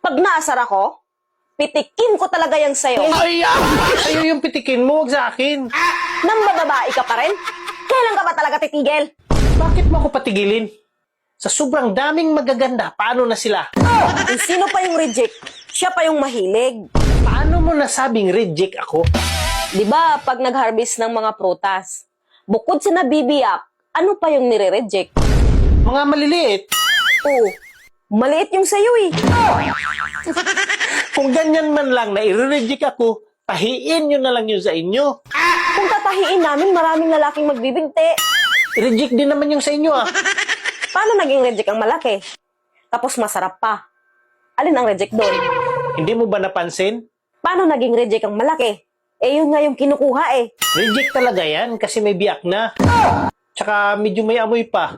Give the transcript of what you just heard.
Pag naasar ako, pitikin ko talaga yan sa'yo. Ay, sa'yo yung pitikin mo, wag sa akin. Nang bababae ka pa rin? Kailan ka ba talaga titigil? Bakit mo ako patigilin? Sa sobrang daming magaganda, paano na sila? Kung sino pa yung reject, siya pa yung mahilig. Paano mo nasabing reject ako? Di ba pag nag-harvest ng mga prutas, bukod sa nabibiyak, ano pa yung nire-reject? Mga maliliit. Oo, maliit yung sa'yo eh. Kung ganyan man lang na i-reject ako, tahiin nyo na lang yun sa inyo. Kung tatahiin namin, maraming lalaking magbibigti. I-reject din naman yung sa inyo ah. Paano naging reject ang malaki? Tapos masarap pa. Alin ang reject doon? Hindi mo ba napansin? Paano naging reject ang malaki? Eh yun nga yung kinukuha eh. Reject talaga yan kasi may biyak na. Tsaka medyo may amoy pa.